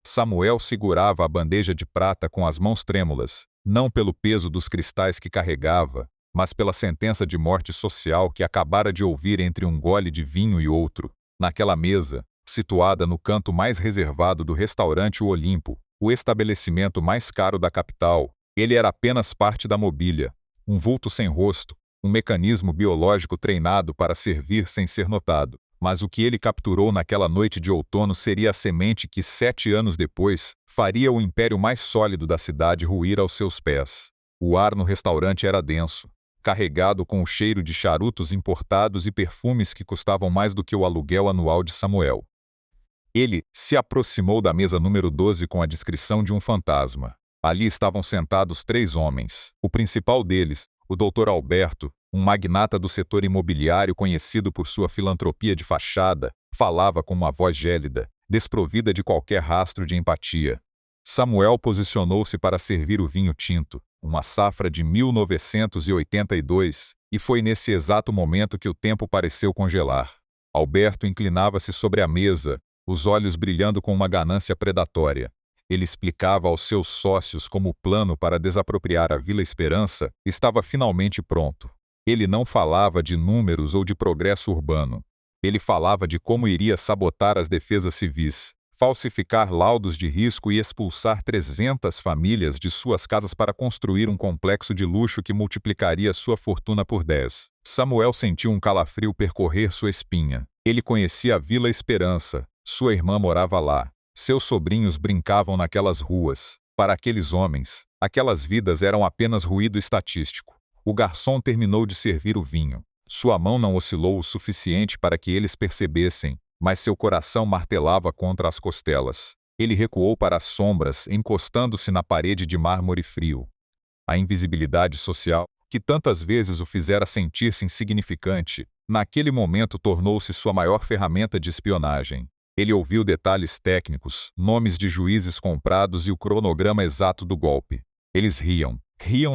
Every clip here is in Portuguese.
Samuel segurava a bandeja de prata com as mãos trêmulas, não pelo peso dos cristais que carregava, mas pela sentença de morte social que acabara de ouvir entre um gole de vinho e outro. Naquela mesa, situada no canto mais reservado do restaurante O Olimpo, o estabelecimento mais caro da capital, ele era apenas parte da mobília, um vulto sem rosto, um mecanismo biológico treinado para servir sem ser notado. Mas o que ele capturou naquela noite de outono seria a semente que, 7 anos depois, faria o império mais sólido da cidade ruir aos seus pés. O ar no restaurante era denso, carregado com o cheiro de charutos importados e perfumes que custavam mais do que o aluguel anual de Samuel. Ele se aproximou da mesa número 12 com a descrição de um fantasma. Ali estavam sentados 3 homens. O principal deles, o Dr. Alberto, um magnata do setor imobiliário conhecido por sua filantropia de fachada, falava com uma voz gélida, desprovida de qualquer rastro de empatia. Samuel posicionou-se para servir o vinho tinto, uma safra de 1982, e foi nesse exato momento que o tempo pareceu congelar. Alberto inclinava-se sobre a mesa, os olhos brilhando com uma ganância predatória. Ele explicava aos seus sócios como o plano para desapropriar a Vila Esperança estava finalmente pronto. Ele não falava de números ou de progresso urbano. Ele falava de como iria sabotar as defesas civis, falsificar laudos de risco e expulsar 300 famílias de suas casas para construir um complexo de luxo que multiplicaria sua fortuna por 10. Samuel sentiu um calafrio percorrer sua espinha. Ele conhecia a Vila Esperança. Sua irmã morava lá. Seus sobrinhos brincavam naquelas ruas. Para aqueles homens, aquelas vidas eram apenas ruído estatístico. O garçom terminou de servir o vinho. Sua mão não oscilou o suficiente para que eles percebessem, mas seu coração martelava contra as costelas. Ele recuou para as sombras, encostando-se na parede de mármore frio. A invisibilidade social, que tantas vezes o fizera sentir-se insignificante, naquele momento tornou-se sua maior ferramenta de espionagem. Ele ouviu detalhes técnicos, nomes de juízes comprados e o cronograma exato do golpe. Eles riam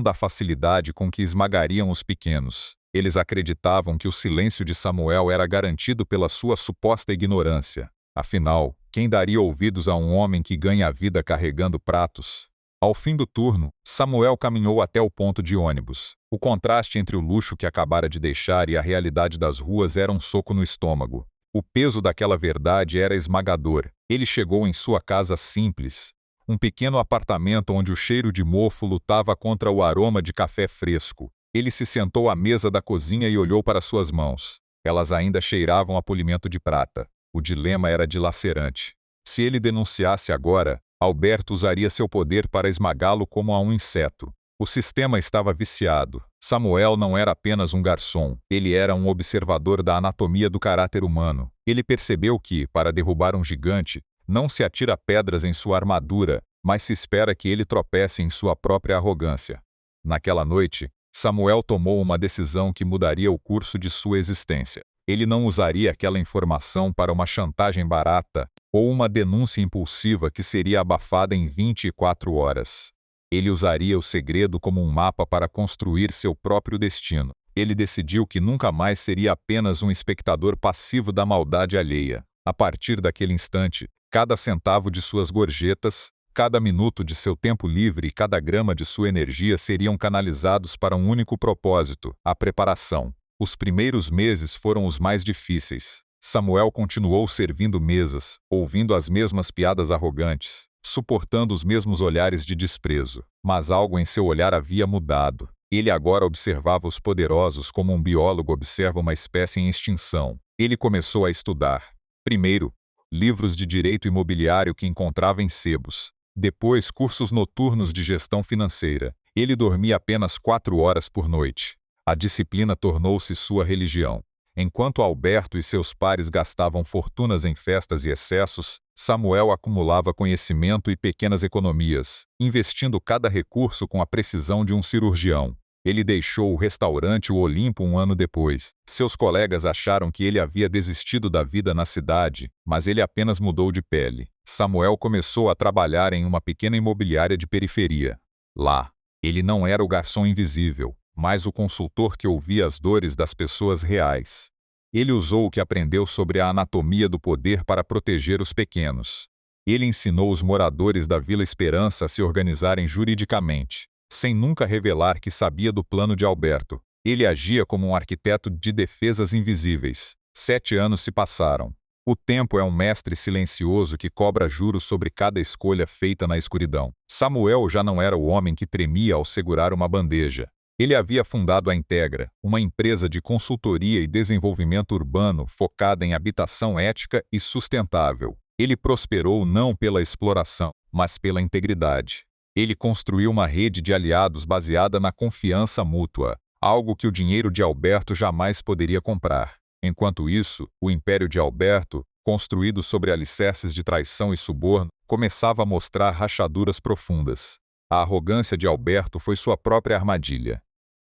da facilidade com que esmagariam os pequenos. Eles acreditavam que o silêncio de Samuel era garantido pela sua suposta ignorância. Afinal, quem daria ouvidos a um homem que ganha a vida carregando pratos? Ao fim do turno, Samuel caminhou até o ponto de ônibus. O contraste entre o luxo que acabara de deixar e a realidade das ruas era um soco no estômago. O peso daquela verdade era esmagador. Ele chegou em sua casa simples, um pequeno apartamento onde o cheiro de mofo lutava contra o aroma de café fresco. Ele se sentou à mesa da cozinha e olhou para suas mãos. Elas ainda cheiravam a polimento de prata. O dilema era dilacerante. Se ele denunciasse agora, Alberto usaria seu poder para esmagá-lo como a um inseto. O sistema estava viciado. Samuel não era apenas um garçom. Ele era um observador da anatomia do caráter humano. Ele percebeu que, para derrubar um gigante, não se atira pedras em sua armadura, mas se espera que ele tropece em sua própria arrogância. Naquela noite, Samuel tomou uma decisão que mudaria o curso de sua existência. Ele não usaria aquela informação para uma chantagem barata ou uma denúncia impulsiva que seria abafada em 24 horas. Ele usaria o segredo como um mapa para construir seu próprio destino. Ele decidiu que nunca mais seria apenas um espectador passivo da maldade alheia. A partir daquele instante, cada centavo de suas gorjetas, cada minuto de seu tempo livre e cada grama de sua energia seriam canalizados para um único propósito: a preparação. Os primeiros meses foram os mais difíceis. Samuel continuou servindo mesas, ouvindo as mesmas piadas arrogantes, suportando os mesmos olhares de desprezo. Mas algo em seu olhar havia mudado. Ele agora observava os poderosos como um biólogo observa uma espécie em extinção. Ele começou a estudar. Primeiro, livros de direito imobiliário que encontrava em sebos. Depois, cursos noturnos de gestão financeira. Ele dormia apenas 4 horas por noite. A disciplina tornou-se sua religião. Enquanto Alberto e seus pares gastavam fortunas em festas e excessos, Samuel acumulava conhecimento e pequenas economias, investindo cada recurso com a precisão de um cirurgião. Ele deixou o restaurante O Olimpo um ano depois. Seus colegas acharam que ele havia desistido da vida na cidade, mas ele apenas mudou de pele. Samuel começou a trabalhar em uma pequena imobiliária de periferia. Lá, ele não era o garçom invisível, mas o consultor que ouvia as dores das pessoas reais. Ele usou o que aprendeu sobre a anatomia do poder para proteger os pequenos. Ele ensinou os moradores da Vila Esperança a se organizarem juridicamente, sem nunca revelar que sabia do plano de Alberto. Ele agia como um arquiteto de defesas invisíveis. 7 anos se passaram. O tempo é um mestre silencioso que cobra juros sobre cada escolha feita na escuridão. Samuel já não era o homem que tremia ao segurar uma bandeja. Ele havia fundado a Integra, uma empresa de consultoria e desenvolvimento urbano focada em habitação ética e sustentável. Ele prosperou não pela exploração, mas pela integridade. Ele construiu uma rede de aliados baseada na confiança mútua, algo que o dinheiro de Alberto jamais poderia comprar. Enquanto isso, o império de Alberto, construído sobre alicerces de traição e suborno, começava a mostrar rachaduras profundas. A arrogância de Alberto foi sua própria armadilha.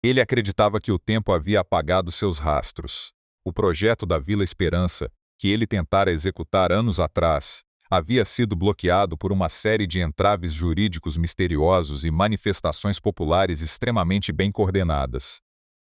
Ele acreditava que o tempo havia apagado seus rastros. O projeto da Vila Esperança, que ele tentara executar anos atrás, havia sido bloqueado por uma série de entraves jurídicos misteriosos e manifestações populares extremamente bem coordenadas.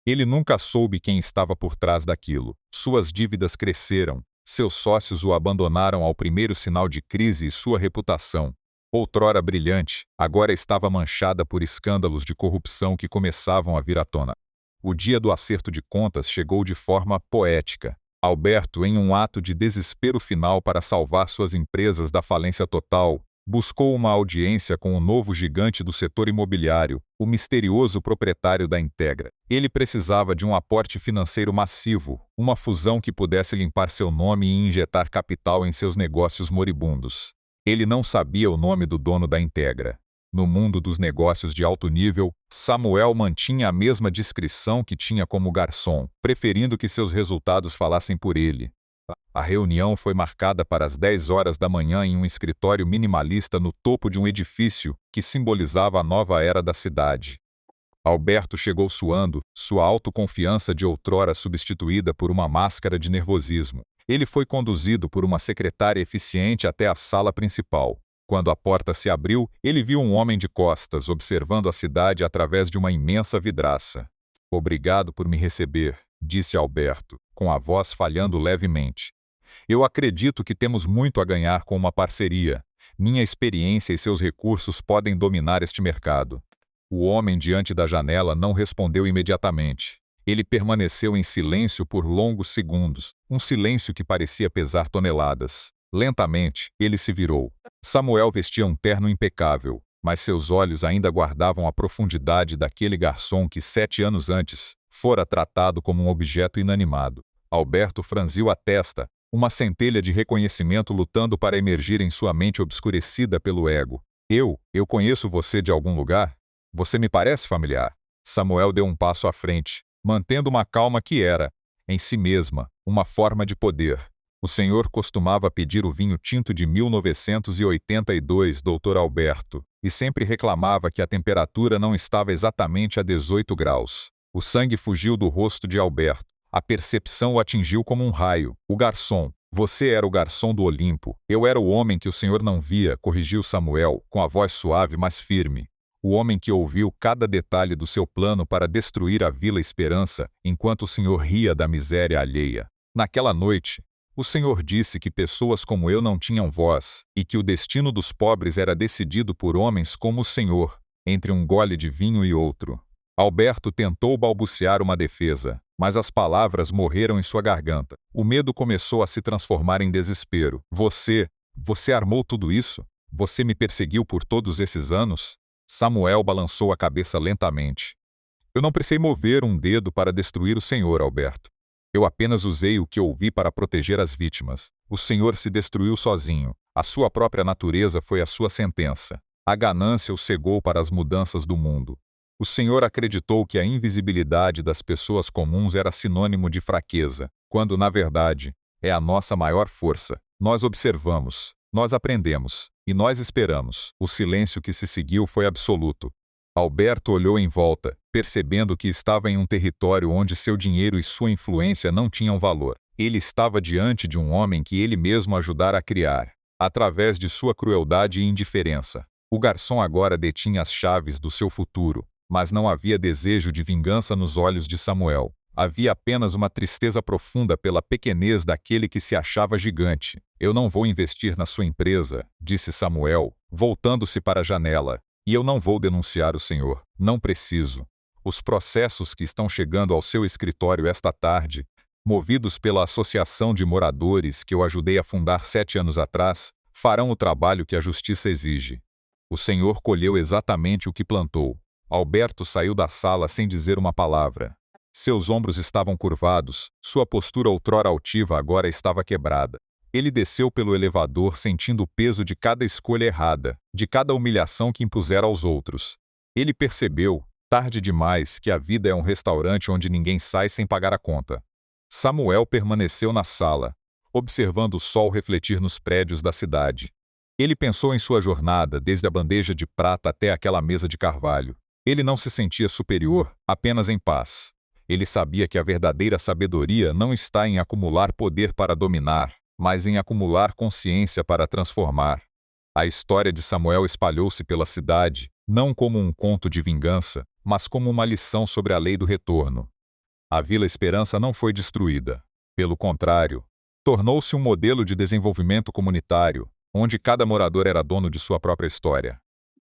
Ele nunca soube quem estava por trás daquilo. Suas dívidas cresceram, seus sócios o abandonaram ao primeiro sinal de crise e sua reputação, outrora brilhante, agora estava manchada por escândalos de corrupção que começavam a vir à tona. O dia do acerto de contas chegou de forma poética. Alberto, em um ato de desespero final para salvar suas empresas da falência total, buscou uma audiência com o novo gigante do setor imobiliário, o misterioso proprietário da Integra. Ele precisava de um aporte financeiro massivo, uma fusão que pudesse limpar seu nome e injetar capital em seus negócios moribundos. Ele não sabia o nome do dono da Integra. No mundo dos negócios de alto nível, Samuel mantinha a mesma discrição que tinha como garçom, preferindo que seus resultados falassem por ele. A reunião foi marcada para as 10 horas da manhã em um escritório minimalista no topo de um edifício que simbolizava a nova era da cidade. Alberto chegou suando, sua autoconfiança de outrora substituída por uma máscara de nervosismo. Ele foi conduzido por uma secretária eficiente até a sala principal. Quando a porta se abriu, ele viu um homem de costas observando a cidade através de uma imensa vidraça. "Obrigado por me receber", disse Alberto, com a voz falhando levemente. "Eu acredito que temos muito a ganhar com uma parceria. Minha experiência e seus recursos podem dominar este mercado." O homem diante da janela não respondeu imediatamente. Ele permaneceu em silêncio por longos segundos, um silêncio que parecia pesar toneladas. Lentamente, ele se virou. Samuel vestia um terno impecável, mas seus olhos ainda guardavam a profundidade daquele garçom que 7 anos antes fora tratado como um objeto inanimado. Alberto franziu a testa, uma centelha de reconhecimento lutando para emergir em sua mente obscurecida pelo ego. Eu conheço você de algum lugar? Você me parece familiar." Samuel deu um passo à frente, mantendo uma calma que era, em si mesma, uma forma de poder. "O senhor costumava pedir o vinho tinto de 1982, Dr. Alberto, e sempre reclamava que a temperatura não estava exatamente a 18 graus. O sangue fugiu do rosto de Alberto. A percepção o atingiu como um raio. "O garçom. Você era o garçom do Olimpo. Eu era o homem que o senhor não via", corrigiu Samuel, com a voz suave, mas firme. "O homem que ouviu cada detalhe do seu plano para destruir a Vila Esperança, enquanto o senhor ria da miséria alheia. Naquela noite, o senhor disse que pessoas como eu não tinham voz, e que o destino dos pobres era decidido por homens como o senhor, entre um gole de vinho e outro." Alberto tentou balbuciar uma defesa, mas as palavras morreram em sua garganta. O medo começou a se transformar em desespero. Você armou tudo isso? Você me perseguiu por todos esses anos?" Samuel balançou a cabeça lentamente. "Eu não precisei mover um dedo para destruir o senhor, Alberto. Eu apenas usei o que ouvi para proteger as vítimas. O senhor se destruiu sozinho. A sua própria natureza foi a sua sentença. A ganância o cegou para as mudanças do mundo. O senhor acreditou que a invisibilidade das pessoas comuns era sinônimo de fraqueza, quando, na verdade, é a nossa maior força. Nós observamos, nós aprendemos, e nós esperamos." O silêncio que se seguiu foi absoluto. Alberto olhou em volta, percebendo que estava em um território onde seu dinheiro e sua influência não tinham valor. Ele estava diante de um homem que ele mesmo ajudara a criar, através de sua crueldade e indiferença. O garçom agora detinha as chaves do seu futuro, mas não havia desejo de vingança nos olhos de Samuel. Havia apenas uma tristeza profunda pela pequenez daquele que se achava gigante. Eu não vou investir na sua empresa, disse Samuel, voltando-se para a janela. E eu não vou denunciar o senhor. Não preciso. Os processos que estão chegando ao seu escritório esta tarde, movidos pela associação de moradores que eu ajudei a fundar 7 anos atrás, farão o trabalho que a justiça exige. O senhor colheu exatamente o que plantou. Alberto saiu da sala sem dizer uma palavra. Seus ombros estavam curvados, sua postura outrora altiva agora estava quebrada. Ele desceu pelo elevador sentindo o peso de cada escolha errada, de cada humilhação que impusera aos outros. Ele percebeu, tarde demais, que a vida é um restaurante onde ninguém sai sem pagar a conta. Samuel permaneceu na sala, observando o sol refletir nos prédios da cidade. Ele pensou em sua jornada, desde a bandeja de prata até aquela mesa de carvalho. Ele não se sentia superior, apenas em paz. Ele sabia que a verdadeira sabedoria não está em acumular poder para dominar, mas em acumular consciência para transformar. A história de Samuel espalhou-se pela cidade, não como um conto de vingança, mas como uma lição sobre a lei do retorno. A Vila Esperança não foi destruída. Pelo contrário, tornou-se um modelo de desenvolvimento comunitário, onde cada morador era dono de sua própria história.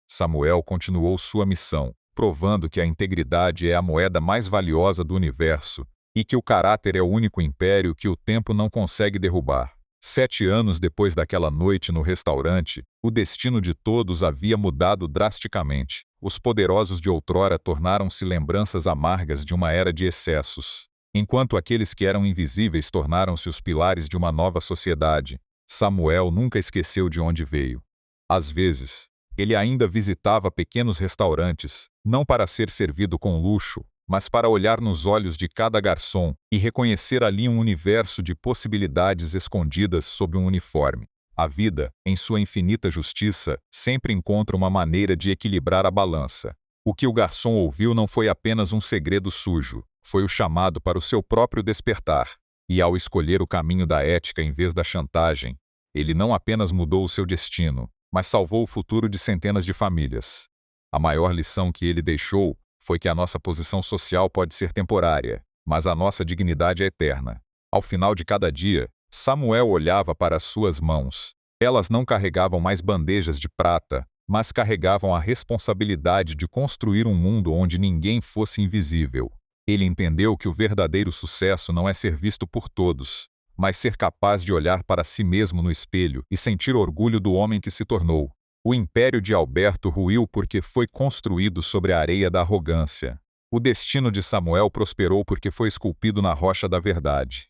Samuel continuou sua missão, provando que a integridade é a moeda mais valiosa do universo e que o caráter é o único império que o tempo não consegue derrubar. 7 anos depois daquela noite no restaurante, o destino de todos havia mudado drasticamente. Os poderosos de outrora tornaram-se lembranças amargas de uma era de excessos, enquanto aqueles que eram invisíveis tornaram-se os pilares de uma nova sociedade. Samuel nunca esqueceu de onde veio. Às vezes, ele ainda visitava pequenos restaurantes, não para ser servido com luxo, mas para olhar nos olhos de cada garçom e reconhecer ali um universo de possibilidades escondidas sob um uniforme. A vida, em sua infinita justiça, sempre encontra uma maneira de equilibrar a balança. O que o garçom ouviu não foi apenas um segredo sujo, foi o chamado para o seu próprio despertar. E ao escolher o caminho da ética em vez da chantagem, ele não apenas mudou o seu destino, mas salvou o futuro de centenas de famílias. A maior lição que ele deixou foi que a nossa posição social pode ser temporária, mas a nossa dignidade é eterna. Ao final de cada dia, Samuel olhava para as suas mãos. Elas não carregavam mais bandejas de prata, mas carregavam a responsabilidade de construir um mundo onde ninguém fosse invisível. Ele entendeu que o verdadeiro sucesso não é ser visto por todos, mas ser capaz de olhar para si mesmo no espelho e sentir orgulho do homem que se tornou. O império de Alberto ruiu porque foi construído sobre a areia da arrogância. O destino de Samuel prosperou porque foi esculpido na rocha da verdade.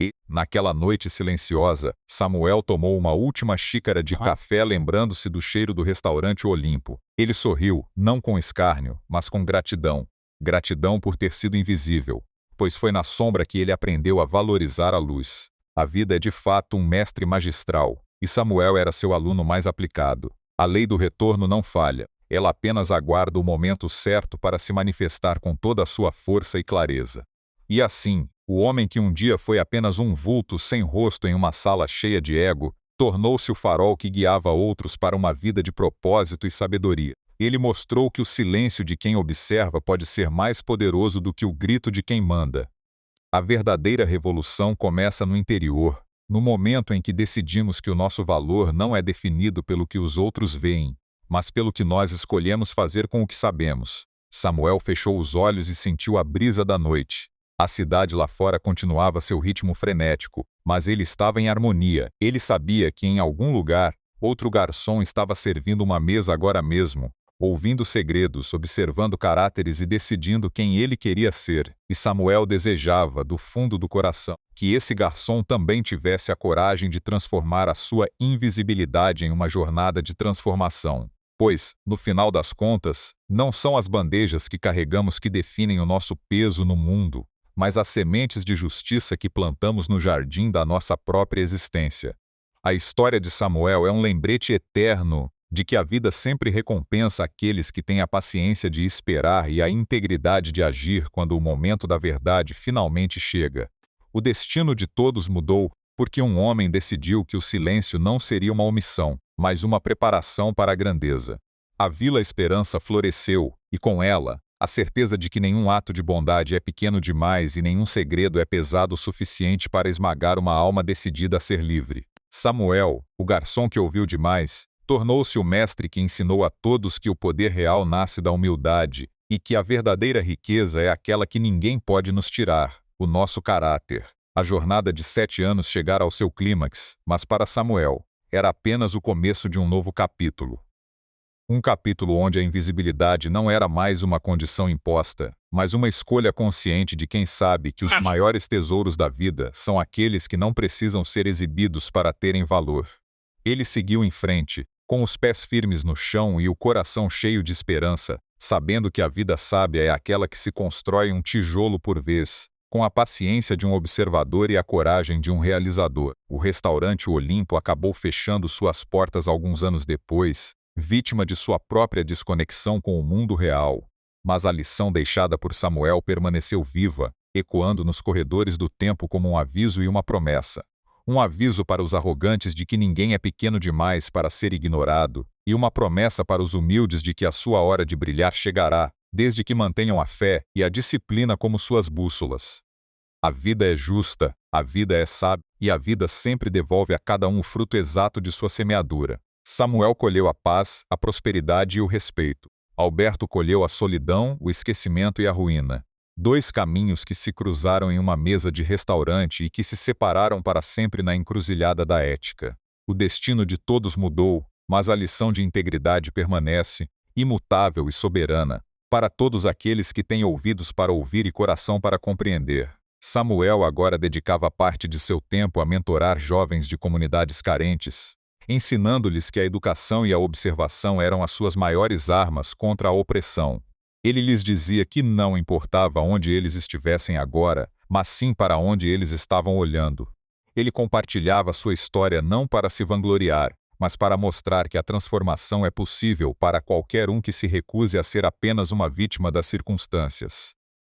E, naquela noite silenciosa, Samuel tomou uma última xícara de café lembrando-se do cheiro do restaurante Olimpo. Ele sorriu, não com escárnio, mas com gratidão. Gratidão por ter sido invisível, pois foi na sombra que ele aprendeu a valorizar a luz. A vida é de fato um mestre magistral, e Samuel era seu aluno mais aplicado. A lei do retorno não falha, ela apenas aguarda o momento certo para se manifestar com toda a sua força e clareza. E assim, o homem que um dia foi apenas um vulto sem rosto em uma sala cheia de ego, tornou-se o farol que guiava outros para uma vida de propósito e sabedoria. Ele mostrou que o silêncio de quem observa pode ser mais poderoso do que o grito de quem manda. A verdadeira revolução começa no interior, no momento em que decidimos que o nosso valor não é definido pelo que os outros veem, mas pelo que nós escolhemos fazer com o que sabemos. Samuel fechou os olhos e sentiu a brisa da noite. A cidade lá fora continuava seu ritmo frenético, mas ele estava em harmonia. Ele sabia que em algum lugar, outro garçom estava servindo uma mesa agora mesmo, ouvindo segredos, observando caráteres e decidindo quem ele queria ser. E Samuel desejava, do fundo do coração, que esse garçom também tivesse a coragem de transformar a sua invisibilidade em uma jornada de transformação. Pois, no final das contas, não são as bandejas que carregamos que definem o nosso peso no mundo, mas as sementes de justiça que plantamos no jardim da nossa própria existência. A história de Samuel é um lembrete eterno de que a vida sempre recompensa aqueles que têm a paciência de esperar e a integridade de agir quando o momento da verdade finalmente chega. O destino de todos mudou porque um homem decidiu que o silêncio não seria uma omissão, mas uma preparação para a grandeza. A Vila Esperança floresceu, e com ela, A certeza de que nenhum ato de bondade é pequeno demais e nenhum segredo é pesado o suficiente para esmagar uma alma decidida a ser livre. Samuel, o garçom que ouviu demais, tornou-se o mestre que ensinou a todos que o poder real nasce da humildade e que a verdadeira riqueza é aquela que ninguém pode nos tirar, o nosso caráter. A jornada de 7 anos chegara ao seu clímax, mas para Samuel, era apenas o começo de um novo capítulo. Um capítulo onde a invisibilidade não era mais uma condição imposta, mas uma escolha consciente de quem sabe que os maiores tesouros da vida são aqueles que não precisam ser exibidos para terem valor. Ele seguiu em frente, com os pés firmes no chão e o coração cheio de esperança, sabendo que a vida sábia é aquela que se constrói um tijolo por vez, com a paciência de um observador e a coragem de um realizador. O restaurante Olimpo acabou fechando suas portas alguns anos depois, vítima de sua própria desconexão com o mundo real. Mas a lição deixada por Samuel permaneceu viva, ecoando nos corredores do tempo como um aviso e uma promessa. Um aviso para os arrogantes de que ninguém é pequeno demais para ser ignorado, e uma promessa para os humildes de que a sua hora de brilhar chegará, desde que mantenham a fé e a disciplina como suas bússolas. A vida é justa, a vida é sábia, e a vida sempre devolve a cada um o fruto exato de sua semeadura. Samuel colheu a paz, a prosperidade e o respeito. Alberto colheu a solidão, o esquecimento e a ruína. 2 caminhos que se cruzaram em uma mesa de restaurante e que se separaram para sempre na encruzilhada da ética. O destino de todos mudou, mas a lição de integridade permanece, imutável e soberana, para todos aqueles que têm ouvidos para ouvir e coração para compreender. Samuel agora dedicava parte de seu tempo a mentorar jovens de comunidades carentes, ensinando-lhes que a educação e a observação eram as suas maiores armas contra a opressão. Ele lhes dizia que não importava onde eles estivessem agora, mas sim para onde eles estavam olhando. Ele compartilhava sua história não para se vangloriar, mas para mostrar que a transformação é possível para qualquer um que se recuse a ser apenas uma vítima das circunstâncias.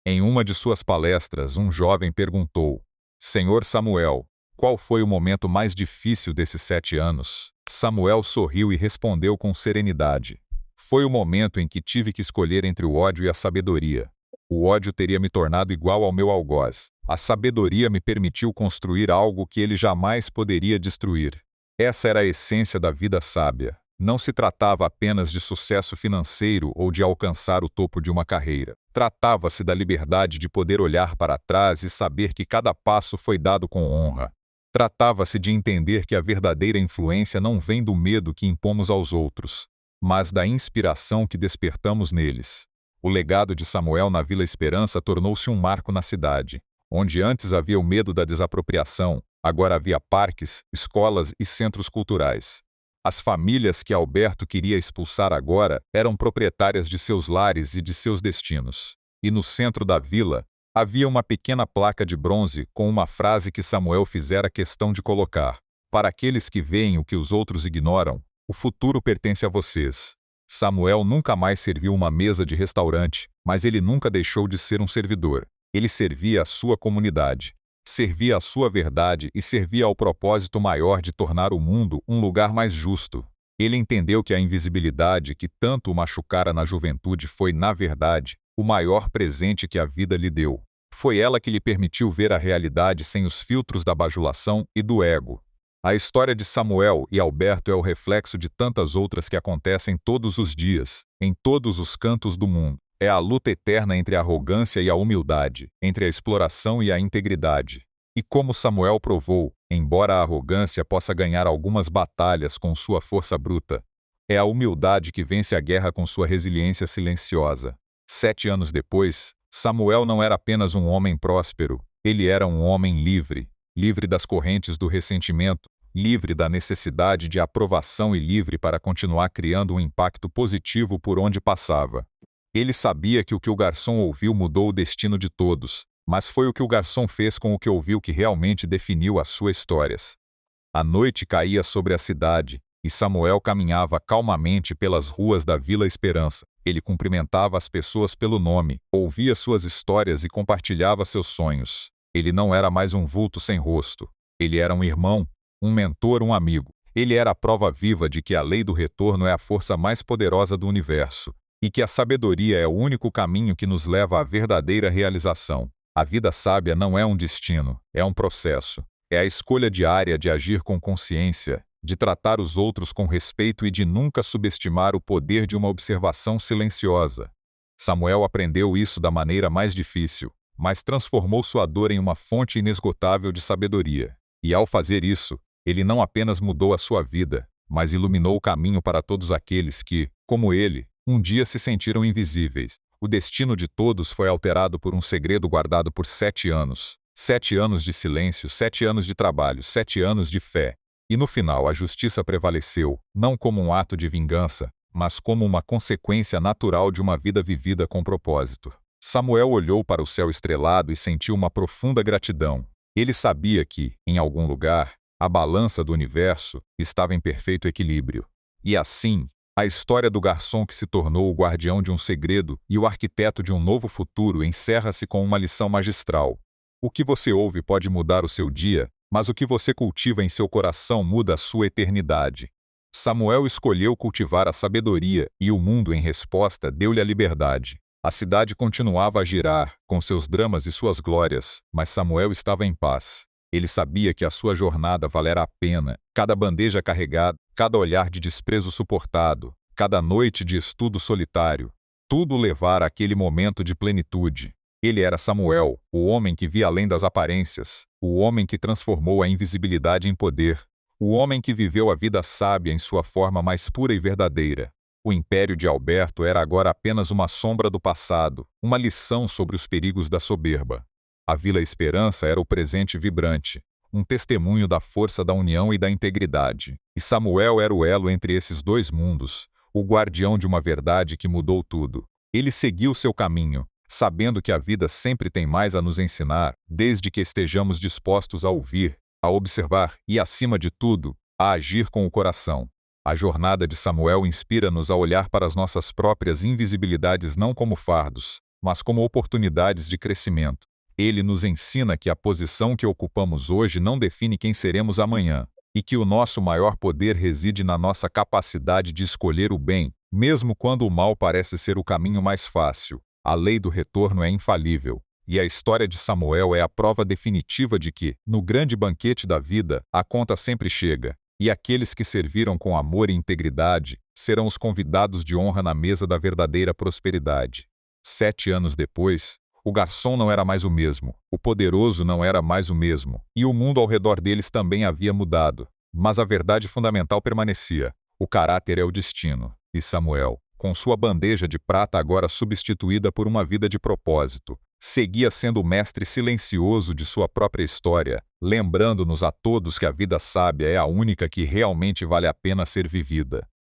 Em uma de suas palestras, um jovem perguntou: "Senhor Samuel, qual foi o momento mais difícil desses 7 anos?" Samuel sorriu e respondeu com serenidade: "Foi o momento em que tive que escolher entre o ódio e a sabedoria. O ódio teria me tornado igual ao meu algoz. A sabedoria me permitiu construir algo que ele jamais poderia destruir." Essa era a essência da vida sábia. Não se tratava apenas de sucesso financeiro ou de alcançar o topo de uma carreira. Tratava-se da liberdade de poder olhar para trás e saber que cada passo foi dado com honra. Tratava-se de entender que a verdadeira influência não vem do medo que impomos aos outros, mas da inspiração que despertamos neles. O legado de Samuel na Vila Esperança tornou-se um marco na cidade. Onde antes havia o medo da desapropriação, agora havia parques, escolas e centros culturais. As famílias que Alberto queria expulsar agora eram proprietárias de seus lares e de seus destinos. E no centro da vila, havia uma pequena placa de bronze com uma frase que Samuel fizera questão de colocar: "Para aqueles que veem o que os outros ignoram, o futuro pertence a vocês." Samuel nunca mais serviu uma mesa de restaurante, mas ele nunca deixou de ser um servidor. Ele servia a sua comunidade, servia a sua verdade e servia ao propósito maior de tornar o mundo um lugar mais justo. Ele entendeu que a invisibilidade que tanto o machucara na juventude foi, na verdade, o maior presente que a vida lhe deu. Foi ela que lhe permitiu ver a realidade sem os filtros da bajulação e do ego. A história de Samuel e Alberto é o reflexo de tantas outras que acontecem todos os dias, em todos os cantos do mundo. É a luta eterna entre a arrogância e a humildade, entre a exploração e a integridade. E como Samuel provou, embora a arrogância possa ganhar algumas batalhas com sua força bruta, é a humildade que vence a guerra com sua resiliência silenciosa. 7 anos depois, Samuel não era apenas um homem próspero, ele era um homem livre, livre das correntes do ressentimento, livre da necessidade de aprovação e livre para continuar criando um impacto positivo por onde passava. Ele sabia que o que o garçom ouviu mudou o destino de todos, mas foi o que o garçom fez com o que ouviu que realmente definiu as suas histórias. A noite caía sobre a cidade, e Samuel caminhava calmamente pelas ruas da Vila Esperança. Ele cumprimentava as pessoas pelo nome, ouvia suas histórias e compartilhava seus sonhos. Ele não era mais um vulto sem rosto. Ele era um irmão, um mentor, um amigo. Ele era a prova viva de que a lei do retorno é a força mais poderosa do universo. e que a sabedoria é o único caminho que nos leva à verdadeira realização. A vida sábia não é um destino, é um processo. É a escolha diária de agir com consciência, de tratar os outros com respeito e de nunca subestimar o poder de uma observação silenciosa. Samuel aprendeu isso da maneira mais difícil, mas transformou sua dor em uma fonte inesgotável de sabedoria. E ao fazer isso, ele não apenas mudou a sua vida, mas iluminou o caminho para todos aqueles que, como ele, um dia se sentiram invisíveis. O destino de todos foi alterado por um segredo guardado por 7 anos. 7 anos de silêncio, 7 anos de trabalho, 7 anos de fé. E no final a justiça prevaleceu, não como um ato de vingança, mas como uma consequência natural de uma vida vivida com propósito. Samuel olhou para o céu estrelado e sentiu uma profunda gratidão. Ele sabia que, em algum lugar, a balança do universo estava em perfeito equilíbrio. E assim, a história do garçom que se tornou o guardião de um segredo e o arquiteto de um novo futuro encerra-se com uma lição magistral. O que você ouve pode mudar o seu dia, mas o que você cultiva em seu coração muda a sua eternidade. Samuel escolheu cultivar a sabedoria e o mundo, em resposta, deu-lhe a liberdade. A cidade continuava a girar, com seus dramas e suas glórias, mas Samuel estava em paz. Ele sabia que a sua jornada valera a pena, cada bandeja carregada, cada olhar de desprezo suportado, cada noite de estudo solitário, tudo levara àquele momento de plenitude. Ele era Samuel, o homem que via além das aparências, o homem que transformou a invisibilidade em poder, o homem que viveu a vida sábia em sua forma mais pura e verdadeira. O império de Alberto era agora apenas uma sombra do passado, uma lição sobre os perigos da soberba. A Vila Esperança era o presente vibrante, um testemunho da força da união e da integridade. E Samuel era o elo entre esses dois mundos, o guardião de uma verdade que mudou tudo. Ele seguiu seu caminho, sabendo que a vida sempre tem mais a nos ensinar, desde que estejamos dispostos a ouvir, a observar e, acima de tudo, a agir com o coração. A jornada de Samuel inspira-nos a olhar para as nossas próprias invisibilidades não como fardos, mas como oportunidades de crescimento. Ele nos ensina que a posição que ocupamos hoje não define quem seremos amanhã, e que o nosso maior poder reside na nossa capacidade de escolher o bem, mesmo quando o mal parece ser o caminho mais fácil. A lei do retorno é infalível, e a história de Samuel é a prova definitiva de que, no grande banquete da vida, a conta sempre chega, e aqueles que serviram com amor e integridade serão os convidados de honra na mesa da verdadeira prosperidade. 7 anos depois, o garçom não era mais o mesmo, o poderoso não era mais o mesmo, e o mundo ao redor deles também havia mudado. Mas a verdade fundamental permanecia: o caráter é o destino. E Samuel, com sua bandeja de prata agora substituída por uma vida de propósito, seguia sendo o mestre silencioso de sua própria história, lembrando-nos a todos que a vida sábia é a única que realmente vale a pena ser vivida.